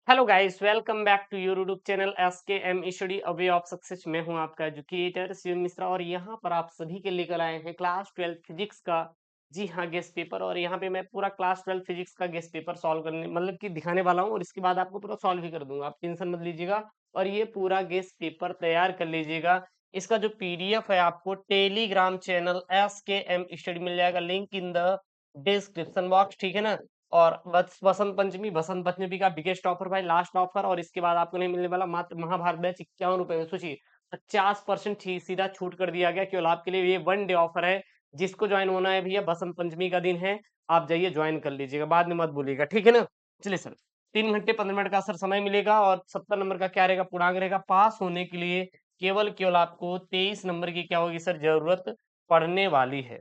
Hello guys, welcome back to your YouTube channel SKM study a way of success. मैं हूं आपका educator Shiv Mishra और यहां पर आप सभी के लेकर आए हैं क्लास 12 फिजिक्स का जी हाँ गेस्ट पेपर। और यहां पे मैं पूरा क्लास 12 फिजिक्स का गेस्ट पेपर सॉल्व करने मतलब कि दिखाने वाला हूं और इसके बाद आपको पूरा सॉल्व भी कर दूंगा, आप टेंशन मत लीजिएगा। और ये पूरा गेस्ट पेपर तैयार कर लीजिएगा। इसका जो पीडीएफ है आपको टेलीग्राम चैनल एसकेएम स्टडी मिल जाएगा, link in the description box, ठीक है ना। और बसंत पंचमी का बिगेस्ट ऑफर भाई, लास्ट ऑफर। और इसके बाद आपको नहीं मिलने वाला मात्र महाभारत बैच 51 रुपए में। सोचिए 50% सीधा छूट कर दिया गया केवल आपके लिए। ये वन डे ऑफर है। जिसको ज्वाइन होना है भैया, बसंत पंचमी का दिन है, आप जाइए ज्वाइन कर लीजिएगा, बाद में मत बोलिएगा, ठीक है ना। चलिए सर, 3 घंटे 15 मिनट का सर समय मिलेगा और 70 नंबर का क्या रहेगा, पूर्णांक रहेगा। पास होने के लिए केवल केवल आपको 23 नंबर की क्या होगी सर, जरूरत पड़ने वाली है।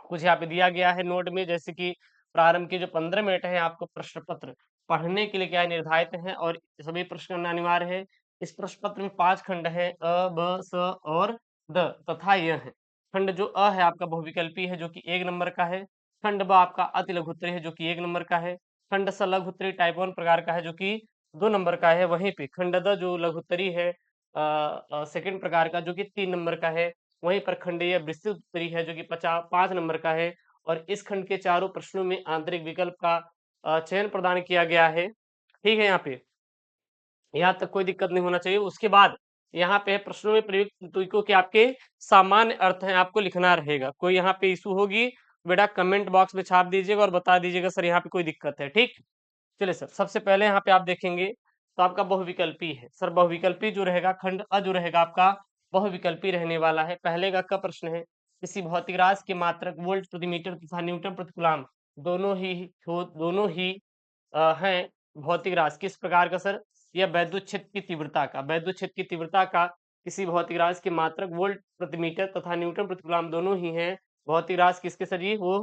कुछ यहाँ पे दिया गया है नोट में, जैसे कि प्रारंभ के जो 15 मिनट है आपको प्रश्न पत्र पढ़ने के लिए क्या है, निर्धारित है और सभी प्रश्न करना अनिवार्य है। इस प्रश्न पत्र में 5 खंड है, अ ब स और द तथा यह है। खंड जो अ है आपका बहुविकल्पी है जो कि 1 नंबर का है। खंड ब आपका अति लघुत्तरी है जो कि 1 नंबर का है। खंड स लघुत्तरी टाइप 1 प्रकार का है जो कि 2 नंबर का है। वहीं पे खंड द जो लघुत्तरी है सेकंड प्रकार का जो कि 3 नंबर का है। वहीं पर खंडीय विस्तृत उत्तरी है जो कि 5 नंबर का है। और इस खंड के चारों प्रश्नों में आंतरिक विकल्प का चयन प्रदान किया गया है, ठीक है। यहाँ तक कोई दिक्कत नहीं होना चाहिए। उसके बाद यहाँ पे प्रश्नों में प्रयुक्त तुकों के आपके सामान्य अर्थ हैं, आपको लिखना रहेगा। कोई यहाँ पे इशू होगी बेटा कमेंट बॉक्स में छाप दीजिएगा और बता दीजिएगा सर यहाँ पे कोई दिक्कत है, ठीक। चलिए सर, सबसे पहले यहाँ पे आप देखेंगे तो आपका बहुविकल्पी है सर। बहुविकल्पी जो रहेगा, खंड अ जो रहेगा आपका बहुविकल्पी रहने वाला है। पहले का प्रश्न है, किसी भौतिक राशि के मात्रक वोल्ट प्रति मीटर तथा न्यूटन प्रति कूलम दोनों ही हैं भौतिक राशि। किस प्रकार का सर, यह वैद्युत क्षेत्र की तीव्रता का, किसी भौतिक राशि के मात्रक वोल्ट प्रति मीटर तथा न्यूटन प्रति कूलम दोनों ही हैं। भौतिक राशि किसके सर जी, वो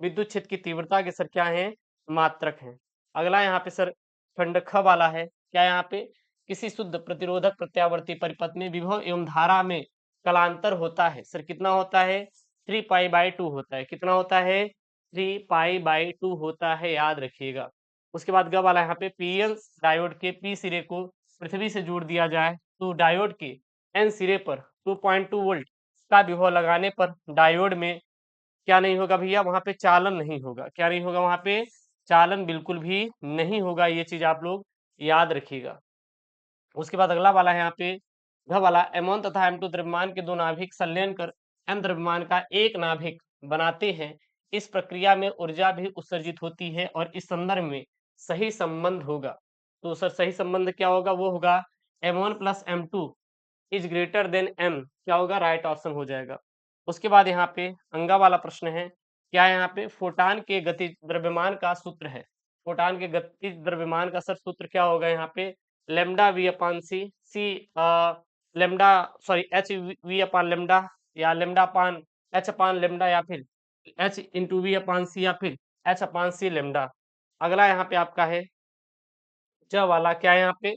विद्युत क्षेत्र की तीव्रता के सर क्या है, मात्रक हैं। अगला यहाँ पे सर खंड ख वाला है, क्या यहाँ पे, किसी शुद्ध प्रतिरोधक प्रत्यावर्ती परिपथ में विभव एवं धारा में कलांतर होता है सर, कितना होता है, 3π/2 होता है। कितना होता है, 3π/2 होता है, याद रखिएगा। उसके बाद ग वाला यहाँ पे पीएन डायोड के पी सिरे को पृथ्वी से जोड़ दिया जाए तो डायोड के एन सिरे पर 2.2 वोल्ट का विभव लगाने पर डायोड में क्या नहीं होगा भैया, वहां पे चालन नहीं होगा। क्या नहीं होगा, वहां पे चालन बिल्कुल भी नहीं होगा। ये चीज आप लोग याद रखिएगा। उसके बाद अगला वाला है यहाँ पे घ वाला, M1 तथा M2 द्रव्यमान के दो नाभिक संलयन कर M द्रव्यमान का एक नाभिक बनाते हैं। इस प्रक्रिया में ऊर्जा भी उत्सर्जित होती है और इस संदर्भ में सही संबंध होगा। तो सर सही संबंध क्या होगा, वो होगा M1 plus M2 is greater than M। क्या होगा, राइट ऑप्शन हो जाएगा। उसके बाद यहाँ पे अंगा वाला प्रश्न है, क्या यहाँ पे फोटान के गति द्रव्यमान का सूत्र है। फोटान के गति द्रव्यमान का सर सूत्र क्या होगा, यहाँ पे lambda V upon C C lambda sorry H V upon lambda, या lambda upon H upon lambda, या फिर H into V upon C, या फिर एच अपान सी लेमडा। अगला यहाँ पे आपका है च वाला, क्या है यहाँ पे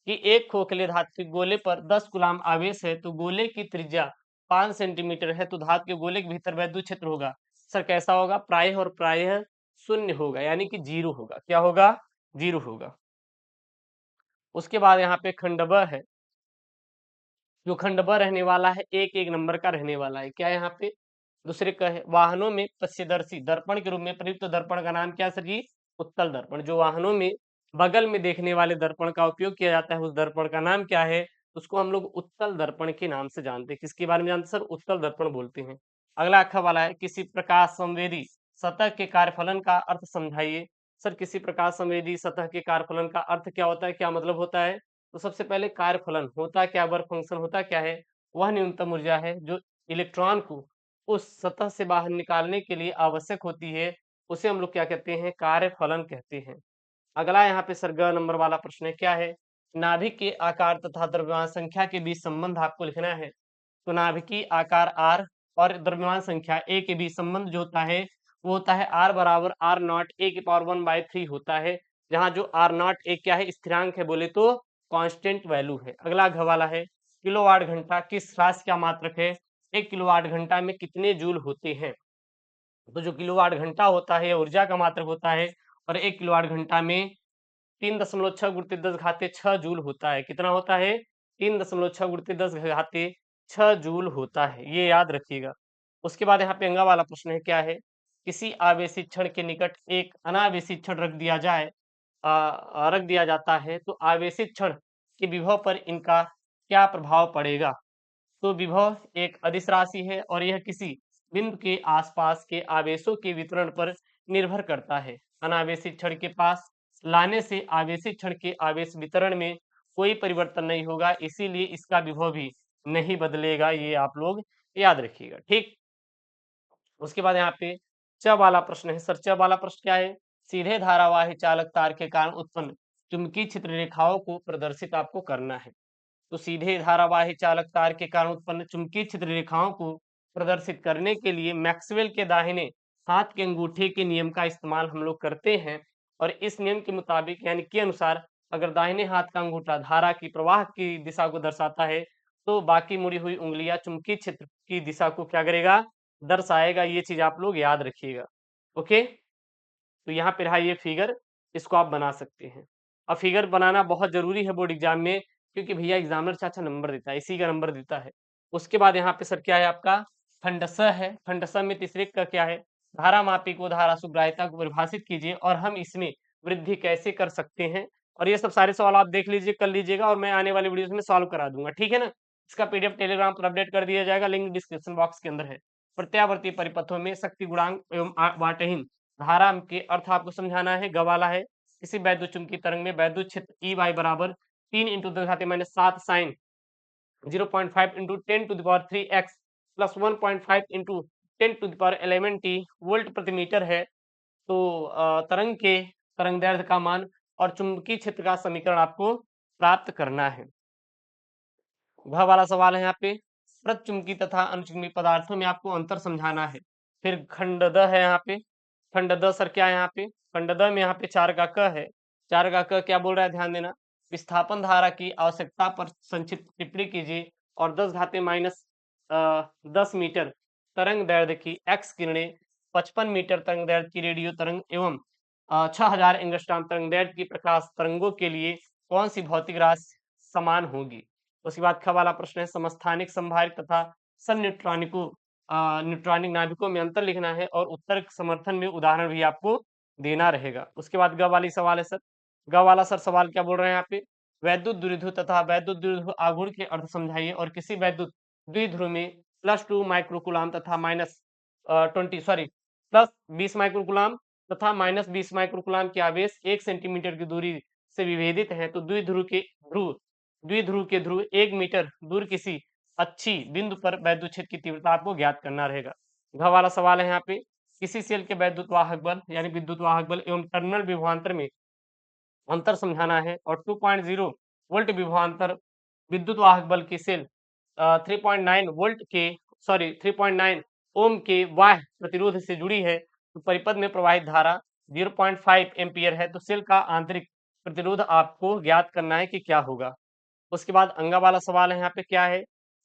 कि एक खोखले धातु के गोले पर 10 कूलम आवेश है तो गोले की त्रिज्या 5 सेंटीमीटर है तो धातु के गोले के भीतर वैद्युत क्षेत्र होगा सर कैसा होगा, प्रायः और प्रायः शून्य होगा, यानी कि जीरो होगा। क्या होगा, जीरो होगा। उसके बाद यहाँ पे खंड ब है, जो खंड ब रहने वाला है एक एक नंबर का रहने वाला है। क्या यहाँ पे दूसरे का है, वाहनों में पश्यदर्शी दर्पण के रूप में प्रयुक्त दर्पण का नाम क्या है सर जी, उत्तल दर्पण। जो वाहनों में बगल में देखने वाले दर्पण का उपयोग किया जाता है उस दर्पण का नाम क्या है, उसको हम लोग उत्तल दर्पण के नाम से जानते हैं। किसके बारे में जानते हैं सर, उत्तल दर्पण बोलते हैं। अगला अखा वाला है, किसी प्रकाश संवेदी सतह के कार्यफलन का अर्थ समझाइए। सर किसी प्रकाश संवेदी सतह के कार्यफलन का अर्थ क्या होता है, क्या मतलब होता है। तो सबसे पहले कार्यफलन होता क्या, वर्क फंक्शन होता क्या है, वह न्यूनतम ऊर्जा है जो इलेक्ट्रॉन को उस सतह से बाहर निकालने के लिए आवश्यक होती है, उसे हम लोग क्या कहते हैं, कार्यफलन कहते हैं। अगला यहाँ पे सर ग नंबर वाला प्रश्न है, क्या है, नाभिक के आकार तथा द्रव्यमान संख्या के बीच संबंध आपको लिखना है। तो नाभिकीय आकार आर और द्रव्यमान संख्या ए के बीच संबंध जो होता है वो होता है आर बराबर आर नॉट ए की पावर 1/3 होता है, जहाँ जो आर नॉट ए क्या है, स्थिरांक है बोले तो कांस्टेंट वैल्यू है। अगला घ वाला है, किलोवाट घंटा किस राशि का मात्रक है, 1 किलोवाट घंटा में कितने जूल होते हैं। तो जो किलोवाट घंटा होता है ऊर्जा का मात्रक होता है और 1 किलोवाट घंटा में 3.6 गुणित 10 घाते 6 जूल होता है। कितना होता है? 3.6 गुणित 10 घाते 6 जूल होता है, ये याद रखिएगा। उसके बाद यहाँ पे अगला वाला प्रश्न है, क्या है? किसी आवेशित क्षण के निकट एक अनावेशित क्षण रख दिया जाए, रख दिया जाता है, तो आवेशित क्षण के विभव पर इनका क्या प्रभाव पड़ेगा? तो विभव एक अदिश राशि है और यह किसी बिंदु के आसपास के आवेशों के वितरण पर निर्भर करता है। अनावेशित क्षण के पास लाने से आवेशित क्षण के आवेश वितरण में कोई परिवर्तन नहीं होगा, इसीलिए इसका विभव भी नहीं बदलेगा, ये आप लोग याद रखिएगा। ठीक, उसके बाद यहाँ पे च वाला प्रश्न है। सर, च वाला प्रश्न क्या है? सीधे धारावाही चालक तार के कारण उत्पन्न चुंबकीय क्षेत्र रेखाओं को प्रदर्शित आपको करना है। तो सीधे धारावाही चालक तार के कारण उत्पन्न चुंबकीय क्षेत्र रेखाओं को प्रदर्शित करने के लिए मैक्सवेल के दाहिने हाथ के अंगूठे के नियम का इस्तेमाल हम लोग करते हैं। और इस नियम के मुताबिक, यानी के अनुसार, अगर दाहिने हाथ का अंगूठा धारा की प्रवाह की दिशा को दर्शाता है, तो बाकी मुड़ी हुई उंगलियां चुंबकीय क्षेत्र की दिशा को क्या करेगा? दर्शाएगा। ये चीज आप लोग याद रखिएगा। ओके, तो यहाँ पे रहा ये फिगर, इसको आप बना सकते हैं। अब फिगर बनाना बहुत जरूरी है बोर्ड एग्जाम में, क्योंकि भैया एग्जामिनर चाचा नंबर देता है, इसी का नंबर देता है। उसके बाद यहाँ पे सर क्या है आपका? फंडस है। फंडस में तीसरे का क्या है? धारा मापी को, धारा सुग्राह्यता को परिभाषित कीजिए और हम इसमें वृद्धि कैसे कर सकते हैं। और ये सब सारे सवाल आप देख लीजिए, कर लीजिएगा, और मैं आने वाली वीडियोस में सॉल्व करा दूंगा, ठीक है ना। इसका पीडीएफ टेलीग्राम पर अपडेट कर दिया जाएगा, लिंक डिस्क्रिप्शन बॉक्स के अंदर है। प्रत्यावर्ती परिपथों में शक्ति गुणांक एवं वाटहीन धारा के अर्थ आपको समझाना है। गवाला है, किसी वैद्युत चुंबकीय तरंग में वैद्युत क्षेत्र ई वाई बराबर 3 into 10⁻⁷ sine 0.5 into 10⁻³ x plus 1.5 into 10⁻11 t volt प्रति मीटर है। तो तरंग के तरंग दैर्ध्य का मान और चुंबकीय क्षेत्र का समीकरण आपको प्राप्त करना है। वह वाला सवाल है यहाँ पे, प्रचुंबकीय तथा अनुचुंबकीय पदार्थों में आपको अंतर समझाना है। फिर खंड द है यहाँ पे। खंड द सर क्या है यहाँ पे? खंड द में यहाँ पे 4 का क है। 4 का क क्या बोल रहा है, ध्यान देना। विस्थापन धारा की आवश्यकता पर संक्षिप्त टिप्पणी कीजिए और 10 घाते माइनस 10 मीटर तरंग दैर्ध्य की एक्स किरणें 55 मीटर तरंग दैर्ध्य की रेडियो तरंग एवं 6000 एंगस्ट्रॉम तरंग दैर्ध्य की प्रकाश तरंगों के लिए कौन सी भौतिक राशि समान होगी? उसके बाद ख वाला प्रश्न है, समस्थानिक संभारित तथा सन्यूट्रॉनिकों न्यूट्रॉनिक नाभिकों में अंतर लिखना है और उत्तर के समर्थन में उदाहरण भी आपको देना रहेगा। उसके बाद ग वाली सवाल है सर। ग वाला सर सवाल क्या बोल रहे हैं यहाँ पे? वैद्युत द्विध्रुव तथा वैद्युत द्विध्रुव आघूर्ण के अर्थ समझाइए और किसी वैद्युत द्विध्रुव में +2 माइक्रोकुलाम तथा +20 माइक्रोकुलाम तथा -20 माइक्रोकुलाम के आवेश 1 सेंटीमीटर की दूरी से विभेदित हैं, तो द्विध्रुव के ध्रुव 1 मीटर दूर किसी अच्छी बिंदु पर वैद्युत क्षेत्र की तीव्रता आपको ज्ञात करना रहेगा। घ वाला सवाल है यहाँ पे, किसी सेल के वैद्युत वाहक बल यानी विद्युत वाहक बल एवं टर्मिनल विभवांतर में अंतर समझाना है और 2.0 वोल्ट विभवांतर विद्युत वाहक बल की सेल 3.9 वोल्ट के 3.9 ओम के बाह्य प्रतिरोध से जुड़ी है, तो परिपथ में प्रवाहित धारा 0.5 एम्पियर है, तो सेल का आंतरिक प्रतिरोध आपको ज्ञात करना है कि क्या होगा। उसके बाद अंगा वाला सवाल है यहाँ पे, क्या है?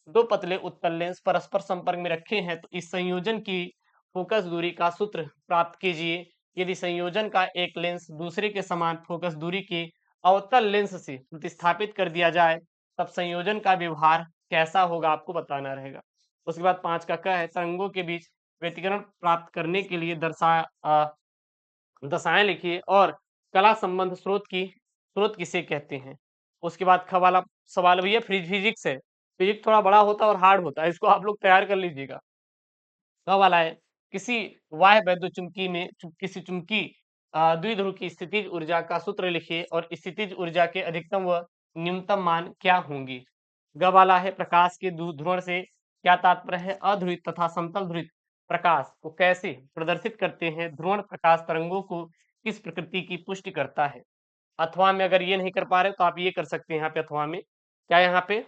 दो पतले उत्तल लेंस परस्पर संपर्क में रखे हैं, तो इस संयोजन की फोकस दूरी का सूत्र प्राप्त कीजिए। यदि संयोजन का एक लेंस दूसरे के समान फोकस दूरी के अवतल लेंस से प्रतिस्थापित कर दिया जाए, तब संयोजन का व्यवहार कैसा होगा आपको बताना रहेगा। उसके बाद 5 का क है, तरंगों के बीच व्यतिकरण प्राप्त करने के लिए दशाएं लिखिए और कला संबंध स्रोत किसे कहते हैं। उसके बाद ख वाला सवाल भैया फिजिक्स है। फिजिक्स थोड़ा बड़ा होता है और हार्ड होता है, इसको आप लोग तैयार कर लीजिएगा। क वाला है, किसी वाह्य वैद्युत चुम्बकी में किसी चुम्बकी द्विध्रुव की स्थितिज ऊर्जा का सूत्र लिखिए और स्थितिज ऊर्जा के अधिकतम व न्यूनतम मान क्या होंगी। ग वाला है, प्रकाश के ध्रुवण से क्या तात्पर्य है? अध्रुवित तथा समतल ध्रुवित प्रकाश को कैसे प्रदर्शित करते हैं? ध्रुवण प्रकाश तरंगों को किस प्रकृति की पुष्टि करता है? अथवा में अगर ये नहीं कर पा रहे तो आप ये कर सकते हैं यहाँ पे। अथवा में क्या, यहाँ पे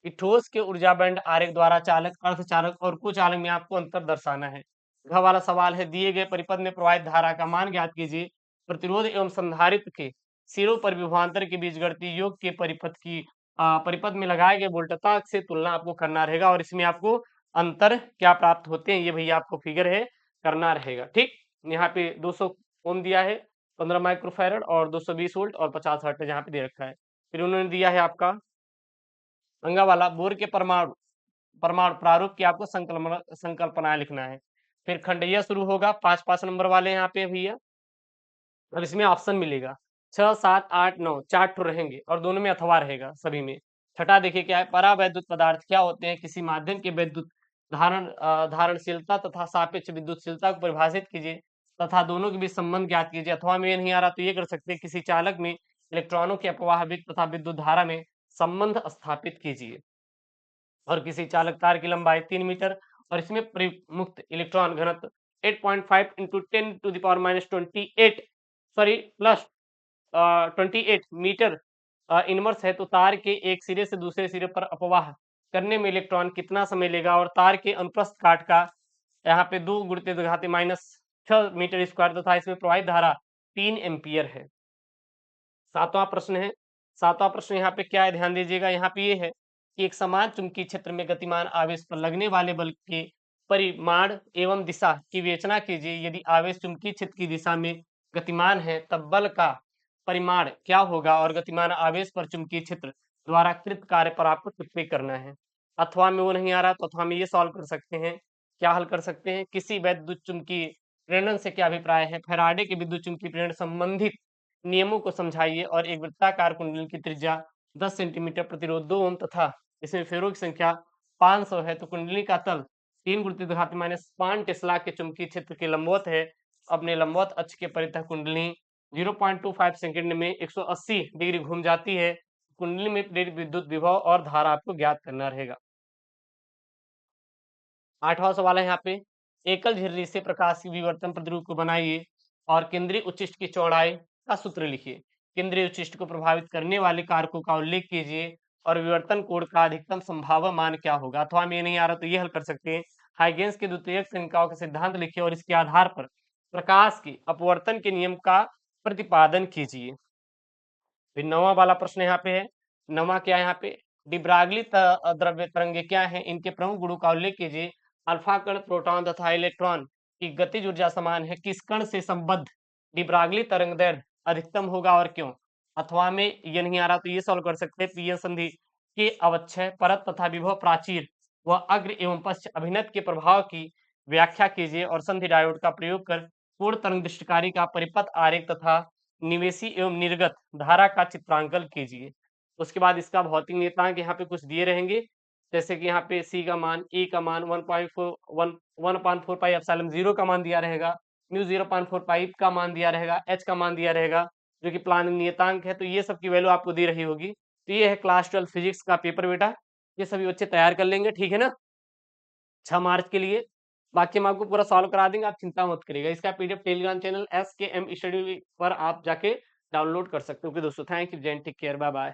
कि ठोस के ऊर्जा बैंड आरेख द्वारा चालक, अर्धचालक और कुचालक में आपको अंतर दर्शाना है। घ वाला सवाल है, दिए गए परिपथ में प्रवाहित धारा का मान ज्ञात कीजिए। प्रतिरोध एवं संधारित्र के सिरों पर विभवांतर के बीच गणितीय योग के परिपथ में लगाए गए वोल्टता से तुलना आपको करना रहेगा और इसमें आपको अंतर क्या प्राप्त होते हैं ये भैया आपको फिगर है करना रहेगा। ठीक, यहाँ पे 200 ओम दिया है 15 माइक्रोफैरड और 220 वोल्ट और 50 हर्ट्ज यहाँ पे दे रखा है। फिर उन्होंने दिया है आपका अंगा वाला बोर के परमाणु परमाणु प्रारूप की आपको संकल्पनाएं लिखना है। फिर खंडइया शुरू होगा 5-5 नंबर वाले यहाँ पे भैया, और इसमें ऑप्शन मिलेगा 6, 7, 8, 9 4 ठो रहेंगे और दोनों में अथवा रहेगा सभी में। छठा देखिए क्या है, परावैद्युत पदार्थ क्या होते हैं, किसी माध्यम के वैद्युत धारणशीलता तथा सापेक्ष विद्युतशीलता को परिभाषित कीजिए तथा दोनों के बीच संबंध ज्ञात कीजिए। अथवा में ये नहीं आ रहा तो ये कर सकते हैं, किसी चालक में इलेक्ट्रॉनों के अपवाह वेग तथा विद्युत धारा में संबंध स्थापित कीजिए। और किसी चालक तार की लंबाई 3 मीटर और इसमें मुक्त इलेक्ट्रॉन घनत्व 8.5 into 10⁻28 sorry plus 28 metre inverse है, तो तार के एक सिरे से दूसरे सिरे पर अपवाह करने में इलेक्ट्रॉन कितना समय लेगा। और तार के अनुप्रस्थ काट का यहाँ पे 2 गुणित घाती -6 मीटर स्क्वायर तथा इसमें प्रवाहित धारा 3 एम्पियर है। सातवां प्रश्न है, सातवां प्रश्न यहाँ पे क्या है, ध्यान दीजिएगा। यहाँ पे ये है कि एक समान चुंबकीय क्षेत्र में गतिमान आवेश पर लगने वाले बल के परिमाण एवं दिशा की विवेचना कीजिए। यदि आवेश चुंबकीय क्षेत्र की दिशा में गतिमान है तब बल का परिमाण क्या होगा, और गतिमान आवेश पर चुंबकीय क्षेत्र द्वारा कृत कार्य पर आपको टिप्पणी करना है। अथवा में वो नहीं आ रहा तो अथवा में ये सॉल्व कर सकते हैं। क्या हल कर सकते हैं, किसी वैद्युत चुंबकीय प्रेरण से क्या अभिप्राय है, फैराडे के विद्युत चुंबकीय प्रेरण संबंधित नियमों को समझाइए। और एक वृत्ताकार कुंडली की त्रिज्या 10 सेंटीमीटर, प्रतिरोध 2 ओम तथा इसमें फेरों की संख्या 500 है, तो कुंडली का तल 3 × 10⁻5 टेस्ला के चुंबकीय क्षेत्र के लंबवत है। अपने लंबवत अक्ष के परितः कुंडली 0.25 सेकंड में 180 डिग्री घूम जाती है। कुंडली में प्रेरित विद्युत विभव और धारा आपको ज्ञात करना रहेगा। 8वां सवाल है यहाँ पे, एकल झिर्री से प्रकाश की विवर्तन प्रतिरूप को बनाइए और केंद्रीय उच्चिष्ट की चौड़ाई का सूत्र लिखिए। केंद्रीय उच्चिष्ट को प्रभावित करने वाले कारकों का उल्लेख कीजिए और विवर्तन कोण का अधिकतम संभाव्य मान क्या होगा। अथवा में नहीं आ रहा तो ये हल कर सकते हैं। हाइगेंस के द्वितीयक संख्याओं का सिद्धांत लिखिए और इसके आधार पर प्रकाश की अपवर्तन के नियम का प्रतिपादन कीजिए। फिर 9वां वाला प्रश्न यहाँ पे है, 9वां क्या है यहाँ पे, डिब्रागली द्रव्य तरंगे क्या है, इनके प्रमुख गुणों का उल्लेख कीजिए। अल्फा कण, प्रोटॉन तथा इलेक्ट्रॉन की गतिज ऊर्जा समान है, किस कण से संबद्ध डिब्रागली तरंग दैर्ध्य अधिकतम होगा और क्यों। अथवा में ये नहीं आ रहा तो ये सॉल्व कर सकते हैं। पीएन संधि के अवक्षय, परत तथा विभव प्राचीर व अग्र एवं पश्च अभिनत के प्रभाव की व्याख्या कीजिए और संधि डायोड का प्रयोग कर पूर्ण तरंग दृष्टिकारी का परिपथ आरेख तथा निवेशी एवं निर्गत धारा का चित्रांकन कीजिए। उसके बाद इसका भौतिक नियतांक यहाँ पे कुछ दिए रहेंगे, जैसे कि यहाँ पे सी का मान, ई का मान 1.4 पाई एप्सिलॉन 0 का मान दिया रहेगा, म्यू 0.4 पाई का मान दिया रहेगा, एच का मान दिया रहेगा, जो कि प्लानिंग नियतांक है। तो ये सब की वैल्यू आपको दी रही होगी। तो ये है क्लास 12 फिजिक्स का पेपर बेटा, ये सभी बच्चे तैयार कर लेंगे, ठीक है ना, 6 मार्च के लिए। बाकी हम आपको पूरा सॉल्व करा देंगे, आप चिंता मत करिएगा। इसका PDF Telegram channel SKM study पर आप जाके डाउनलोड कर सकते हो। ओके दोस्तों, thank you, Jain, take care, bye bye.